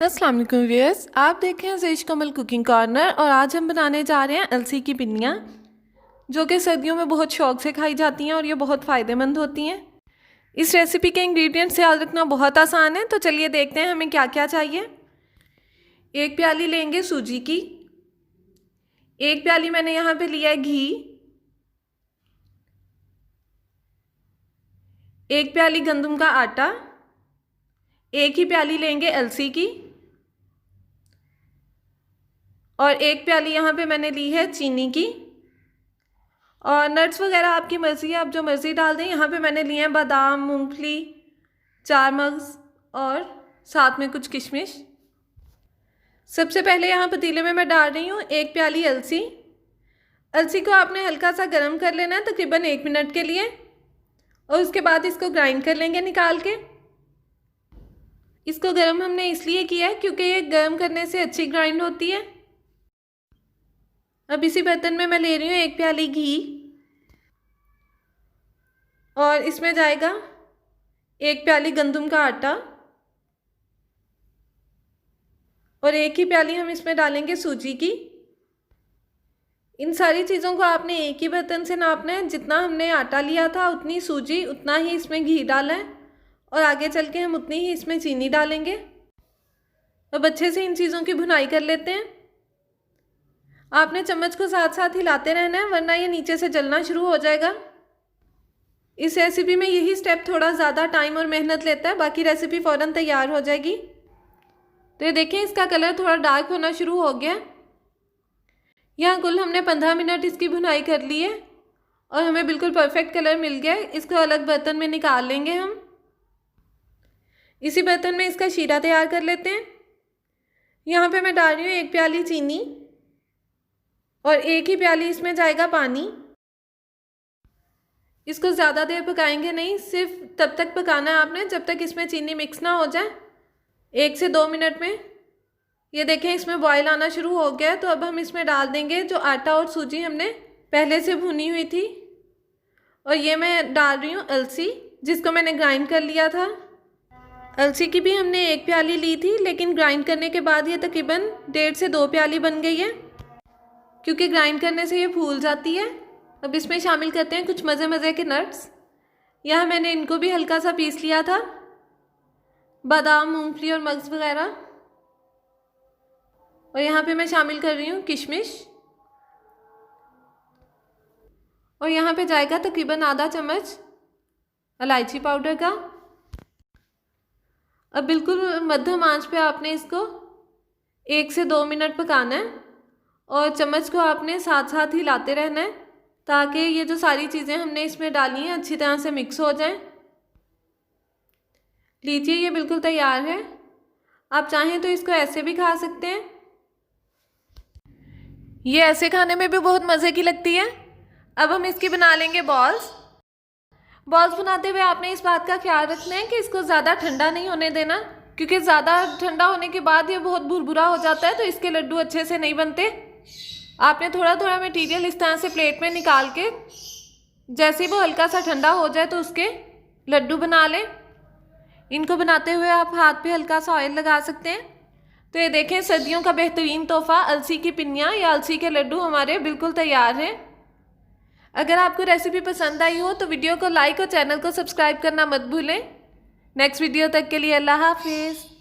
अस्सलाम वालेकुम व्यूअर्स, आप देख रहे हैं ज़ेश कमल कुकिंग कॉर्नर और आज हम बनाने जा रहे हैं अलसी की पिन्नियाँ जो कि सर्दियों में बहुत शौक से खाई जाती हैं और ये बहुत फ़ायदेमंद होती हैं। इस रेसिपी के इंग्रेडिएंट्स याद रखना बहुत आसान है, तो चलिए देखते हैं हमें क्या क्या चाहिए। 1 प्याली लेंगे सूजी की, 1 प्याली मैंने यहाँ पे लिया है घी, 1 प्याली गंदम का आटा, 1 ही प्याली लेंगे अलसी की और 1 प्याली यहाँ पे मैंने ली है चीनी की। और नट्स वगैरह आपकी मर्ज़ी है, आप जो मर्ज़ी डाल दें। यहाँ पे मैंने लिए हैं बादाम, मूंगफली, 4 मगज़ और साथ में कुछ किशमिश। सबसे पहले यहाँ पतीले में मैं डाल रही हूँ 1 प्याली अलसी। अलसी को आपने हल्का सा गर्म कर लेना है तकरीबन 1 मिनट के लिए और उसके बाद इसको ग्राइंड कर लेंगे निकाल के। इसको गर्म हमने इसलिए किया है क्योंकि ये गर्म करने से अच्छी ग्राइंड होती है। अब इसी बर्तन में मैं ले रही हूँ 1 प्याली घी और इसमें जाएगा 1 प्याली गंदम का आटा और 1 ही प्याली हम इसमें डालेंगे सूजी की। इन सारी चीज़ों को आपने एक ही बर्तन से नापना है। जितना हमने आटा लिया था उतनी सूजी, उतना ही इसमें घी डाला है और आगे चल के हम उतनी ही इसमें चीनी डालेंगे। अब अच्छे से इन चीज़ों की भुनाई कर लेते हैं। आपने चम्मच को साथ साथ हिलाते रहना है वरना ये नीचे से जलना शुरू हो जाएगा। इस रेसिपी में यही स्टेप थोड़ा ज़्यादा टाइम और मेहनत लेता है, बाकी रेसिपी फ़ौरन तैयार हो जाएगी। तो ये देखें इसका कलर थोड़ा डार्क होना शुरू हो गया। यहाँ कुल हमने 15 मिनट इसकी भुनाई कर ली है और हमें बिल्कुल परफेक्ट कलर मिल गया है। इसको अलग बर्तन में निकाल लेंगे हम। इसी बर्तन में इसका शीरा तैयार कर लेते हैं। यहाँ पे मैं डाल रही हूँ 1 प्याली चीनी और 1 ही प्याली इसमें जाएगा पानी। इसको ज़्यादा देर पकाएंगे नहीं, सिर्फ तब तक पकाना है आपने जब तक इसमें चीनी मिक्स ना हो जाए। 1 से 2 मिनट में ये देखें इसमें बॉयल आना शुरू हो गया है। तो अब हम इसमें डाल देंगे जो आटा और सूजी हमने पहले से भुनी हुई थी और ये मैं डाल रही हूँ अलसी जिसको मैंने ग्राइंड कर लिया था। अलसी की भी हमने 1 प्याली ली थी लेकिन ग्राइंड करने के बाद ये तकरीबन 1.5 से 2 प्याली बन गई है क्योंकि ग्राइंड करने से ये फूल जाती है। अब इसमें शामिल करते हैं कुछ मज़े मज़े के नट्स। यहाँ मैंने इनको भी हल्का सा पीस लिया था, बादाम, मूंगफली और मगज़ वगैरह। और यहाँ पे मैं शामिल कर रही हूँ किशमिश और यहाँ पे जाएगा तकरीबन आधा चम्मच इलायची पाउडर का। अब बिल्कुल मध्यम आंच पे आपने इसको 1 से 2 मिनट पकाना है और चम्मच को आपने साथ साथ हिलाते रहना है ताकि ये जो सारी चीज़ें हमने इसमें डाली हैं अच्छी तरह से मिक्स हो जाएं। लीजिए ये बिल्कुल तैयार है। आप चाहें तो इसको ऐसे भी खा सकते हैं, ये ऐसे खाने में भी बहुत मज़े की लगती है। अब हम इसकी बना लेंगे बॉल्स। बॉल्स बनाते हुए आपने इस बात का ख्याल रखना है कि इसको ज़्यादा ठंडा नहीं होने देना क्योंकि ज़्यादा ठंडा होने के बाद ये बहुत भुरभुरा हो जाता है तो इसके लड्डू अच्छे से नहीं बनते। आपने थोड़ा थोड़ा मटेरियल इस तरह से प्लेट में निकाल के जैसे ही वो हल्का सा ठंडा हो जाए तो उसके लड्डू बना लें। इनको बनाते हुए आप हाथ पे हल्का सा ऑयल लगा सकते हैं। तो ये देखें सर्दियों का बेहतरीन तोहफ़ा अलसी की पिन्नियाँ या अलसी के लड्डू हमारे बिल्कुल तैयार हैं। अगर आपको रेसिपी पसंद आई हो तो वीडियो को लाइक और चैनल को सब्सक्राइब करना मत भूलें। नेक्स्ट वीडियो तक के लिए अल्लाह हाफिज़।